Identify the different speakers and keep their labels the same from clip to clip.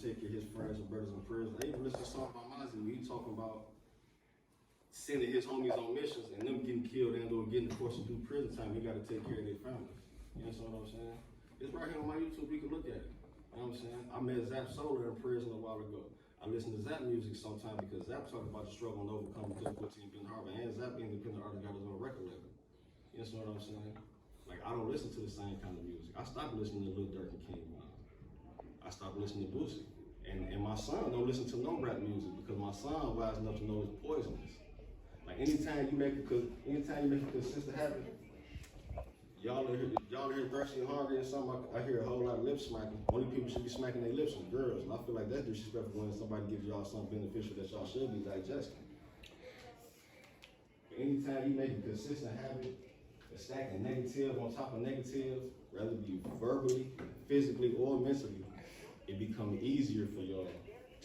Speaker 1: take care of his friends and brothers in prison. I even listened to a song by Mozzie where he talking about sending his homies on missions and them getting killed and or getting forced to do prison time. He got to take care of their families. You know what I'm saying? It's right here on my YouTube. You can look at it. You know what I'm saying? I met Zap Solar in prison a while ago. I listen to Zap music sometimes because Zap talking about the struggle and overcoming difficulty in Benton Harbor, and Zap, the independent artist, got his own record label. You know what I'm saying? Like, I don't listen to the same kind of music. I stopped listening to Lil Durk and King Von. I stopped listening to Boosie. And my son don't listen to no rap music because my son wise enough to know it's poisonous. Like, anytime you make a consistent habit, y'all are here thirsty and hungry and something, I hear a whole lot of lip smacking. Only people should be smacking their lips are girls. And I feel like that's disrespectful when somebody gives y'all something beneficial that y'all should be digesting. But anytime you make a consistent habit of stacking negative on top of negative, whether it be verbally, physically, or mentally, it becomes easier for y'all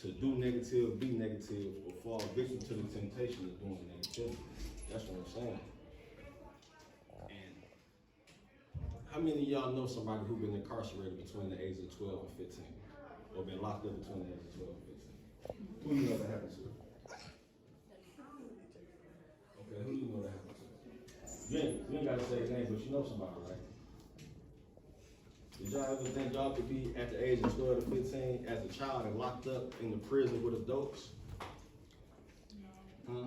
Speaker 1: to do negative, be negative, or fall victim to the temptation of doing negativity. That's what I'm saying. How many of y'all know somebody who's been incarcerated between the ages of 12 and 15? Or been locked up between the ages of 12 and 15? Who you know that happened to? Okay, who you know that happened to? You ain't gotta say his name, but you know somebody, right? Did y'all ever think y'all could be at the age of 12 to 15 as a child and locked up in the prison with adults? Huh?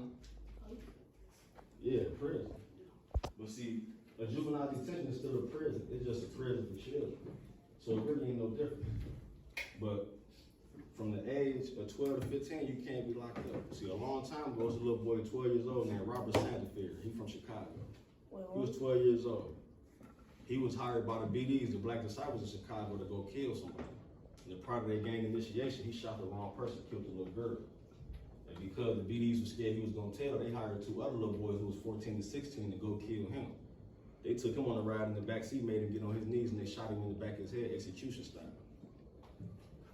Speaker 1: Yeah, prison. But see, a juvenile detention is still a prison. It's just a prison for children. So it really ain't no different. But from the age of 12 to 15, you can't be locked up. See, a long time ago, there was a little boy 12 years old named Robert Santafair. He from Chicago. He was 12 years old. He was hired by the BDs, the Black Disciples of Chicago, to go kill somebody. And the part of their gang initiation, he shot the wrong person, killed the little girl. And because the BDs were scared he was gonna tell, they hired two other little boys who was 14 to 16 to go kill him. They took him on a ride in the back seat, made him get on his knees, and they shot him in the back of his head, execution style.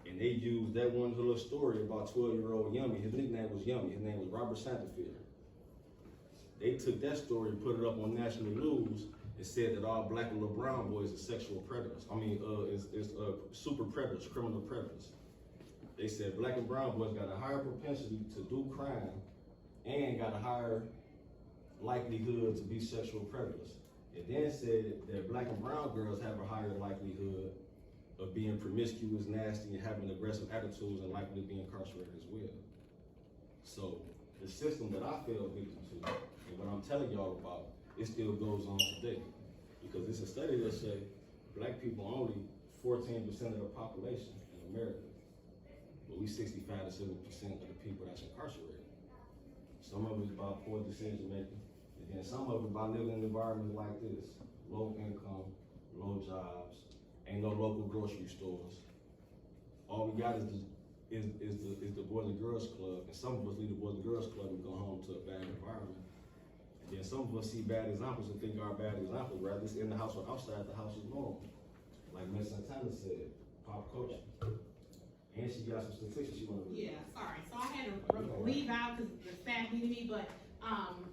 Speaker 1: And they used that one little story about 12-year-old Yummy. His nickname was Yummy. His name was Robert Santafair. They took that story and put it up on national news and said that all black and little brown boys are sexual predators. Is super predators, criminal predators. They said black and brown boys got a higher propensity to do crime and got a higher likelihood to be sexual predators. It then said that black and brown girls have a higher likelihood of being promiscuous, nasty, and having aggressive attitudes and likely to be incarcerated as well. So the system that I fell victim to, and what I'm telling y'all about, it still goes on today. Because it's a study that says black people are only 14% of the population in America. But we 65 to 70% of the people that's incarcerated. Some of it's about poor decision making. And then some of it by living in environments like this, low income, low jobs, ain't no local grocery stores. All we got is the Boys and Girls Club, and some of us leave the Boys and Girls Club and go home to a bad environment. And then some of us see bad examples and think our bad examples, rather it's in the house or outside the house is normal. Like Miss SaTanna said, pop culture. And she got some statistics she wanted to read.
Speaker 2: Yeah, sorry. So I had to leave out because the staff needed me, but I'm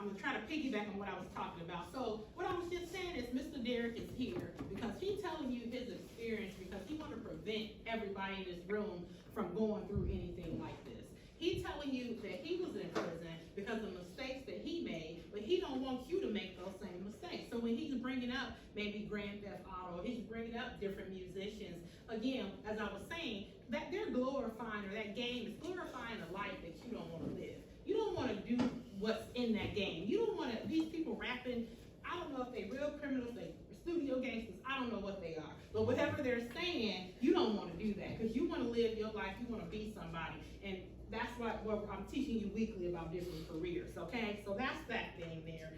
Speaker 2: gonna try to piggyback on what I was talking about. So what I was just saying is Mr. Derrick is here because he's telling you his experience because he want to prevent everybody in this room from going through anything like this. He's telling you that he was in prison because of mistakes that he made, but he don't want you to make those same mistakes. So when he's bringing up maybe Grand Theft Auto, he's bringing up different musicians, again, as I was saying, that they're glorifying, or that game is glorifying a life that you don't want to live. You don't want to do what's in that game. You don't want to, these people rapping, I don't know if they real criminals, they studio gangsters, I don't know what they are. But whatever they're saying, you don't want to do that because you want to live your life, you want to be somebody. And that's what I'm teaching you weekly about different careers, okay? So that's that thing there.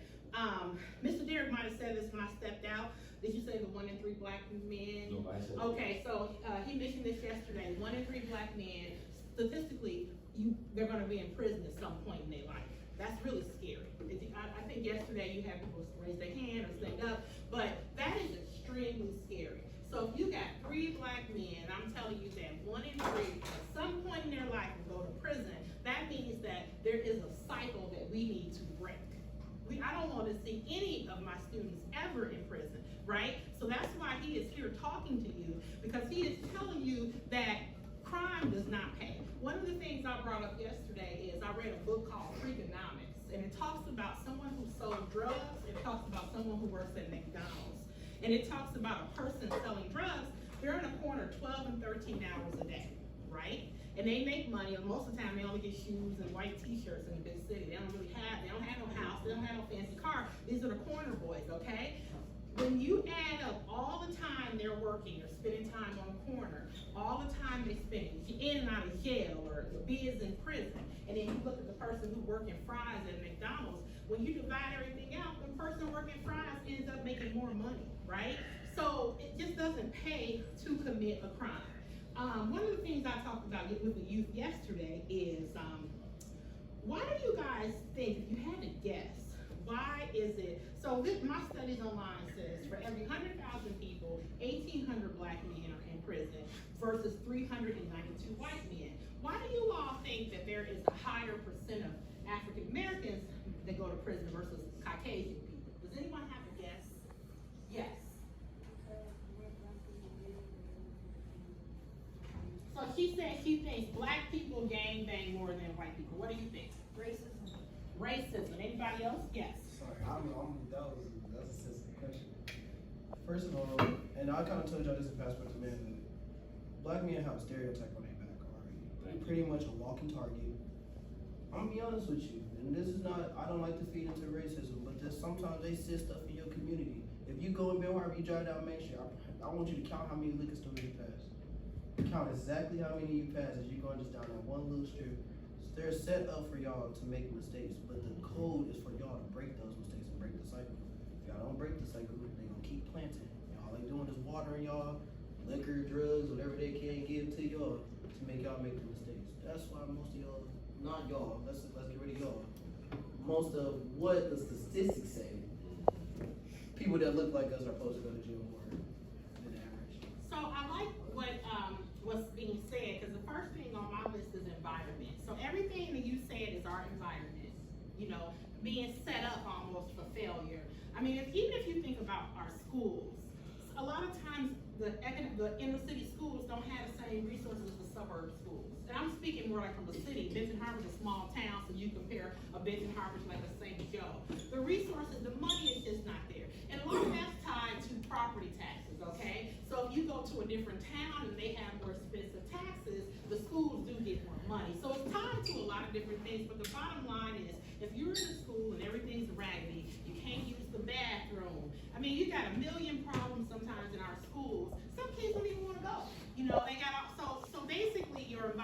Speaker 2: Mr. Derrick might have said this when I stepped out. Did you say the 1 in 3 black men?
Speaker 1: No, I said
Speaker 2: okay, so he mentioned this yesterday. 1 in 3 black men, statistically, they're going to be in prison at some point in their life. That's really scary. I think yesterday you had people raise their hand or stand up, but that is extremely scary. So if you got 3 black men, I'm telling you that 1 in 3 at some point in their life will go to prison. That means that there is a cycle that we need to break. I don't want to see any of my students ever in prison, right? So that's why he is here talking to you, because he is telling you that of the things I brought up yesterday is I read a book called Freakonomics, and it talks about someone who sold drugs, it talks about someone who works at McDonald's, and it talks about a person selling drugs. They're in a corner 12 and 13 hours a day, right? And they make money, and most of the time they only get shoes and white t-shirts in the big city. They don't have no house, they don't have no fancy car. These are the corner boys, okay? When you add up all the time they're working, or spending time on the corner, all the time they spend, in and out of jail, or B is in prison, and then you look at the person who working fries at McDonald's, when you divide everything out, the person working fries ends up making more money, right? So it just doesn't pay to commit a crime. One of the things I talked about with the youth yesterday is, why do you guys think, if you had to guess, why is it, so my studies online says for every 100,000 people, 1,800 black men are in prison versus 392 white men. Why do you all think that there is a higher percent of African Americans that go to prison versus Caucasian people? Does anyone have a guess? Yes. So she said she thinks black people gang bang more than white people. What do you think?
Speaker 3: Racism.
Speaker 2: Racism. Anybody else? Yes.
Speaker 4: Sorry, that was a sensitive question. First of all, and I kind of told y'all this in Passport to Manhood, black men have a stereotype on their back already. They're pretty much a walking target. I'm gonna be honest with you, and this is not, I don't like to feed into racism, but there's sometimes they sit stuff in your community. If you go in Benton Harbor, you drive down Main Street, I want you to count how many liquor stores you pass. Count exactly how many you pass as you're going just down that one little strip. They're set up for y'all to make mistakes, but the code is for y'all to break those mistakes and break the cycle. If y'all don't break the cycle, they gonna keep planting. All they doing is watering y'all, liquor, drugs, whatever they can give to y'all to make y'all make the mistakes. That's why most of y'all, not y'all, let's get rid of y'all. Most of what the statistics say, people that look like us are supposed to go to jail more than average.
Speaker 2: So I like what's being said, because the first thing on my list is environment. So everything that you said is our environment, being set up almost for failure. I mean, even if you think about our schools, a lot of times the inner city schools don't have the same resources as the suburb schools. And I'm speaking more like from the city. Benton Harbor is a small town, so you compare a Benton Harbor to like a St. Joe. The resources, the money is just not there. And a lot of that's tied to property taxes, okay? So if you go to a different town and they have more expensive taxes, the schools do get more money. So it's tied to a lot of different things, but the bottom line is, if you're in a school and everything's raggedy, you can't use the bathroom. I mean, you got a million problems sometimes in our schools. Some kids don't even want to go. They got, so basically your environment